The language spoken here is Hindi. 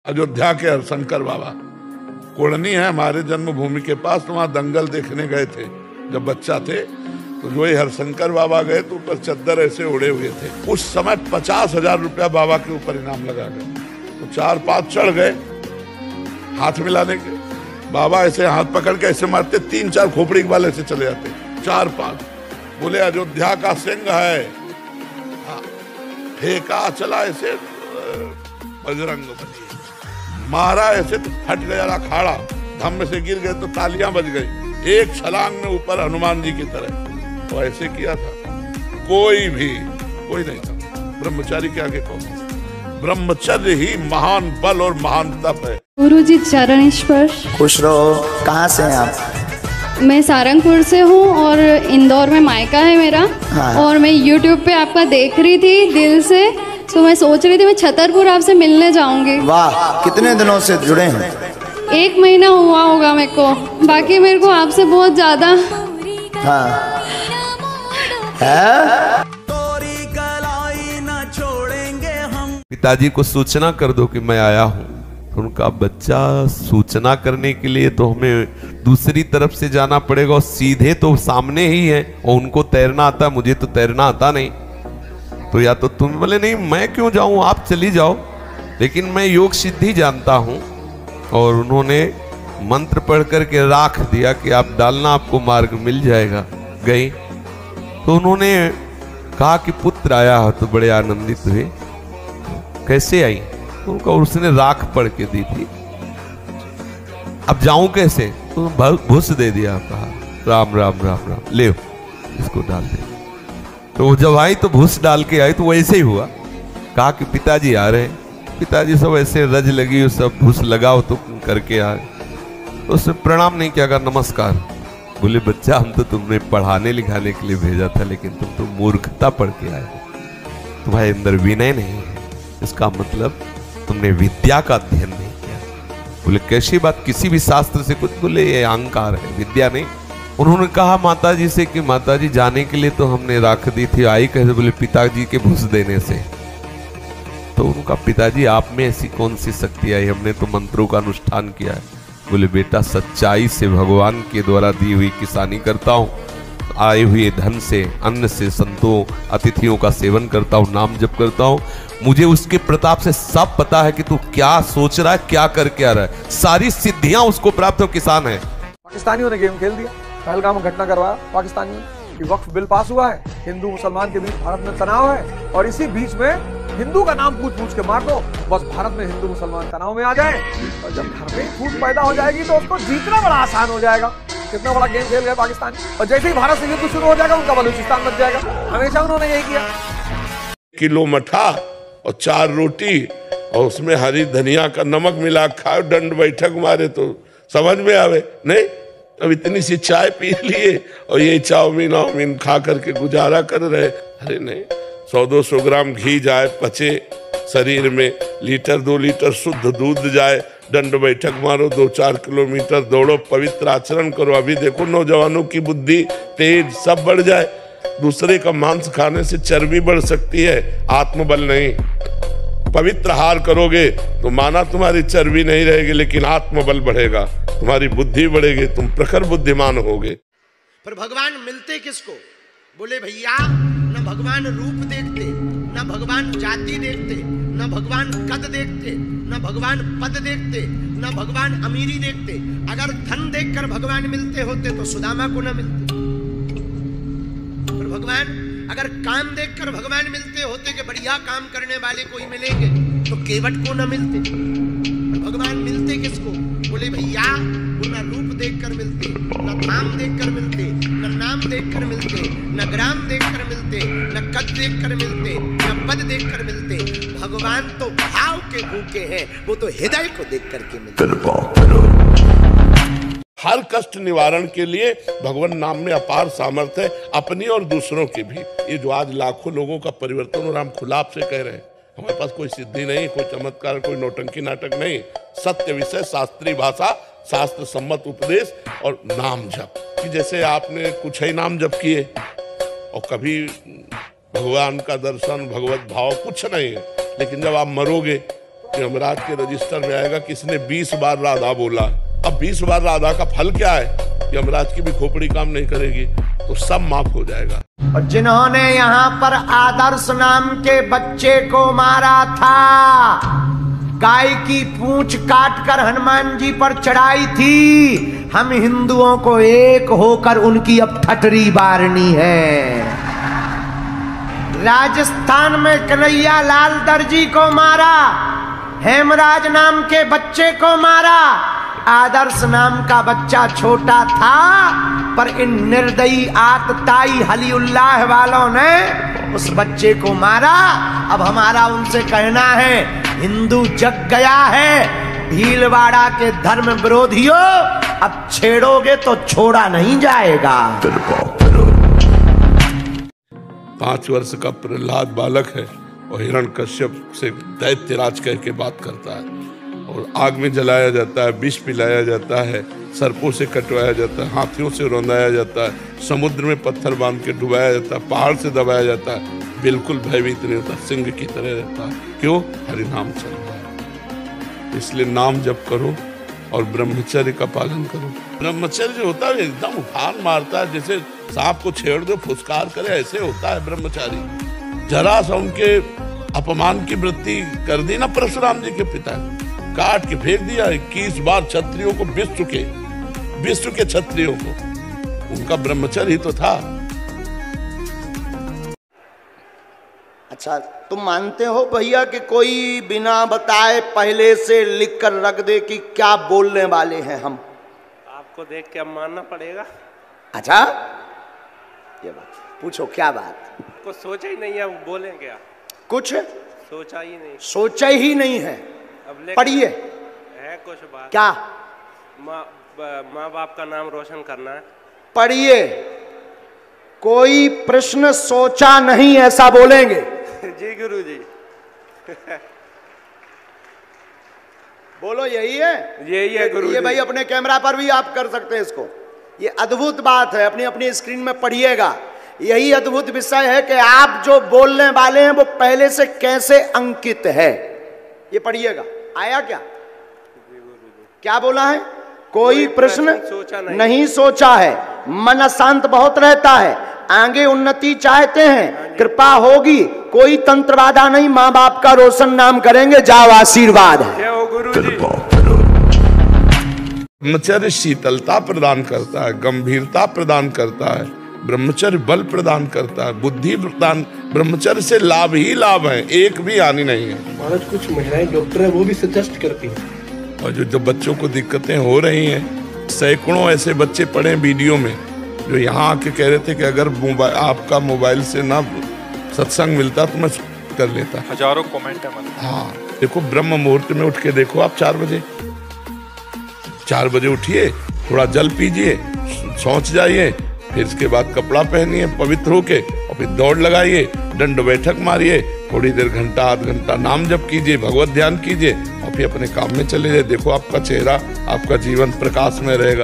अयोध्या के हरशंकर बाबा कोड़नी है हमारे जन्मभूमि के पास, तो वहां दंगल देखने गए थे जब बच्चा थे। तो जो ये हरशंकर बाबा गए तो ऊपर चद्दर ऐसे उड़े हुए थे। उस समय 50,000 रुपया बाबा के ऊपर इनाम लगा गए। तो 4-5 चढ़ गए हाथ मिलाने के। बाबा ऐसे हाथ पकड़ के ऐसे मारते, 3-4 खोपड़ी वाले ऐसे चले जाते। 4-5 बोले अयोध्या का सिंह है। फेंका चला ऐसे बजरंग बली, मारा ऐसे तो फट गया अखाड़ा, धम में से गिर गए तो तालियां बज गई। एक छलांग में ऊपर हनुमान जी की तरह तो ऐसे किया था। कोई नहीं था। ब्रह्मचारी के आगे कौन? ब्रह्मचर्य ही महान बल और महान तप है। गुरु जी चरण स्पर्श। खुश रहो। कहाँ से हैं आप? मैं सारंगपुर से हूँ और इंदौर में मायका है मेरा। हाँ। और मैं YouTube पे आपका देख रही थी दिल से, तो मैं सोच रही थी मैं छतरपुर आपसे मिलने जाऊंगी। वाह, कितने दिनों से जुड़े हैं? 1 महीना हुआ होगा मेरे को। बाकी मेरे को आपसे बहुत ज्यादा हाँ है। पिताजी को सूचना कर दो कि मैं आया हूँ। तो उनका बच्चा सूचना करने के लिए तो हमें दूसरी तरफ से जाना पड़ेगा, और सीधे तो सामने ही है और उनको तैरना आता, मुझे तो तैरना आता नहीं। तो या तो तुम बोले नहीं मैं क्यों जाऊं, आप चली जाओ, लेकिन मैं योग सिद्धि जानता हूं। और उन्होंने मंत्र पढ़ करके राख दिया कि आप डालना, आपको मार्ग मिल जाएगा। गई तो उन्होंने कहा कि पुत्र आया हो, तो बड़े आनंदित हुए। कैसे आई? उनको उसने राख पढ़ के दी थी। अब जाऊं कैसे? तो भूस दे दिया, कहा राम राम राम राम, ले इसको डाल दे। तो जब आई तो भूस डाल के आई, तो वैसे ही हुआ। कहा कि पिताजी आ रहे। पिताजी सब ऐसे रज लगी, सब भूस लगाओ तो करके आए। तो उसने प्रणाम नहीं किया, कहा नमस्कार। बोले बच्चा हम तो तुमने पढ़ाने लिखाने के लिए भेजा था, लेकिन तुम तो मूर्खता पढ़ के आए हो, तुम्हारे अंदर विनय नहीं है। इसका मतलब तुमने विद्या का अध्ययन नहीं किया। बोले कैसी बात, किसी भी शास्त्र से कुछ? बोले ये अहंकार है, विद्या नहीं। उन्होंने कहा माताजी से कि माताजी जाने के लिए तो हमने राख दी थी, आई कैसे? बोले पिताजी के भूस देने से। तो उनका पिताजी आप में ऐसी कौन सी शक्ति आई, हमने तो मंत्रों का अनुष्ठान किया है। बोले बेटा सच्चाई से भगवान के द्वारा दी हुई किसानी करता हूँ, आए हुए धन से, अन्न से, संतों अतिथियों का सेवन करता हूँ, नाम जप करता हूँ। मुझे उसके प्रताप से सब पता है कि तू क्या सोच रहा है, क्या करके आ रहा है, सारी सिद्धियां उसको प्राप्त हो। किसान है। पाकिस्तानियों ने गेम खेल दिया, पहलगाम में घटना करवाया पाकिस्तानियों ने। वक्फ बिल पास हुआ है, हिंदू मुसलमान के बीच भारत में तनाव है, और इसी बीच में हिंदू का नाम पूछ के मार दो, बस भारत में हिंदू मुसलमान तनाव में आ जाए। और जब घर में फूट पैदा हो जाएगी तो उसको जीतना बड़ा आसान हो जाएगा। कितना बड़ा गेम खेल गए पाकिस्तानी। और जैसे ही भारत से युद्ध शुरू हो जाएगा, उनका बलूचिस्तान बच जाएगा। हमेशा उन्होंने यही किया। किलो मठा और 4 रोटी और उसमें हरी धनिया का नमक मिला खाओ, दंड बैठक मारे तो समझ में आवे नहीं। अब इतनी सी चाय पी लिए और ये चाउमीन खा करके गुजारा कर रहे। अरे नहीं, 100-200 ग्राम घी जाए, पचे शरीर में, 1-2 लीटर शुद्ध दूध जाए, दंड बैठक मारो, 2-4 किलोमीटर दौड़ो, पवित्र आचरण करो। अभी देखो नौजवानों की बुद्धि तेज सब बढ़ जाए। दूसरे का मांस खाने से चर्बी बढ़ सकती है, आत्मबल नहीं। पवित्र आहार करोगे तो माना तुम्हारी चर्बी नहीं रहेगी, लेकिन आत्मबल बढ़ेगा, तुम्हारी बुद्धि बढ़ेगी, तुम प्रखर बुद्धिमान होगे। पर भगवान मिलते किसको? बोले भैया न भगवान रूप देखते, न भगवान जाति देखते, न भगवान कद देखते, न भगवान पद देखते, न भगवान अमीरी देखते। अगर धन देखकर भगवान मिलते होते तो सुदामा को न मिलते। पर भगवान अगर काम देखकर भगवान मिलते होते कि बढ़िया काम करने वाले कोई मिलेंगे, तो केवट को न मिलते। पर भगवान मिलते किसको? बोले भैया वो न रूप देखकर मिलते, न धाम देखकर मिलते, न नाम देखकर मिलते, न ग्राम देखकर मिलते, न कद देखकर मिलते, न पद देखकर मिलते। भगवान तो भाव के भूखे हैं, वो तो हृदय को देख करके मिलते। हर कष्ट निवारण के लिए भगवान नाम में अपार सामर्थ्य है, अपनी और दूसरों की भी। ये जो आज लाखों लोगों का परिवर्तन हो रहा, हम खुला आपसे कह रहे हैं। हमारे पास कोई सिद्धि नहीं, कोई चमत्कार, कोई नौटंकी नाटक नहीं। सत्य विषय, शास्त्रीय भाषा, शास्त्र सम्मत उपदेश और नाम जप। कि जैसे आपने कुछ ही नाम जप किए और कभी भगवान का दर्शन, भगवत भाव कुछ नहीं है, लेकिन जब आप मरोगे यमराज के रजिस्टर में आएगा किसने 20 बार राधा बोला। अब 20 बार राधा का फल क्या है? यमराज की भी खोपड़ी काम नहीं करेगी, तो सब माफ हो जाएगा। और जिन्होंने यहाँ पर आदर्श नाम के बच्चे को मारा था, गाय की पूंछ काटकर हनुमान जी पर चढ़ाई थी, हम हिंदुओं को एक होकर उनकी अब ठटरी बारनी है। राजस्थान में कन्हैया लाल दर्जी को मारा, हेमराज नाम के बच्चे को मारा, आदर्श नाम का बच्चा छोटा था, पर इन निर्दयी आतताई हलीउल्लाह वालों ने उस बच्चे को मारा। अब हमारा उनसे कहना है, हिंदू जग गया है, भीलवाड़ा के धर्म विरोधियों, अब छेड़ोगे तो छोड़ा नहीं जाएगा। 5 वर्ष का प्रहलाद बालक है और हिरण्यकश्यप से दैत्यराज कह के बात करता है, और आग में जलाया जाता है, विष पिलाया जाता है, सर्पों से कटवाया जाता है, हाथियों से रौंदाया जाता है, समुद्र में पत्थर बांध के डुबाया जाता है, पहाड़ से दबाया जाता है, बिल्कुल भयभीत नहीं होता, सिंह की तरह रहता है। क्यों? हरि नाम चल रहा है। इसलिए नाम जप करो और ब्रह्मचर्य का पालन करो। ब्रह्मचर्य जो होता है एकदम उफान मारता है, जैसे सांप को छेड़ दो फुसकार करे, ऐसे होता है ब्रह्मचारी। जरा सा उनके अपमान की वृत्ति कर दी ना परशुराम जी के पिता, काट के फेंक दिया। 21 बार क्षत्रियों को विश्व के क्षत्रियों को, उनका ब्रह्मचर्य ही तो था। अच्छा, तुम मानते हो भैया कि कोई बिना बताए पहले से लिख कर रख दे कि क्या बोलने वाले हैं हम? आपको देख के अब मानना पड़ेगा। अच्छा, ये बात पूछो, क्या बात? कुछ सोचा ही नहीं है, अब बोलें क्या? कुछ सोचा ही नहीं। सोचा ही नहीं है। अब पढ़िए। है कुछ बात। क्या? माँ बाप का नाम रोशन करना है। पढ़िए। कोई प्रश्न सोचा नहीं, ऐसा बोलेंगे। जी गुरुजी। बोलो, यही है? यही है गुरुजी। ये भाई अपने कैमरा पर भी आप कर सकते हैं इसको। ये अद्भुत बात है, अपनी अपनी स्क्रीन में पढ़िएगा। यही अद्भुत विषय है कि आप जो बोलने वाले हैं वो पहले से कैसे अंकित है, ये पढ़िएगा। आया क्या? क्या बोला है? कोई प्रश्न नहीं सोचा है, मन अशांत बहुत रहता है, आगे उन्नति चाहते हैं, कृपा होगी, कोई तंत्र बाधा नहीं, माँ बाप का रोशन नाम करेंगे, जाओ आशीर्वाद है। ब्रह्मचर्य शीतलता प्रदान करता है, गंभीरता प्रदान करता है, ब्रह्मचर्य बल प्रदान करता है, बुद्धि प्रदान। ब्रह्मचर्य से लाभ ही लाभ है, एक भी हानि नहीं है। महाराज, कुछ महिलाएं डॉक्टर है वो भी सजेस्ट करती हैं। और जो बच्चों को दिक्कतें हो रही हैं, सैकड़ों ऐसे बच्चे पढ़े वीडियो में जो यहाँ आके कह रहे थे कि अगर आपका मोबाइल से ना सत्संग मिलता तो मैं कर लेता। हजारों कमेंट है। हाँ, देखो ब्रह्म मुहूर्त में उठ के देखो आप 4 बजे उठिए, थोड़ा जल पीजिए, सोच जाइए, फिर इसके बाद कपड़ा पहनिए पवित्र होके, और फिर दौड़ लगाइए, दंड बैठक मारिए, थोड़ी देर घंटा आध घंटा नाम जप कीजिए, भगवत ध्यान कीजिए, और फिर अपने काम में चले जाइए। देखो आपका चेहरा, आपका जीवन प्रकाश में रहेगा।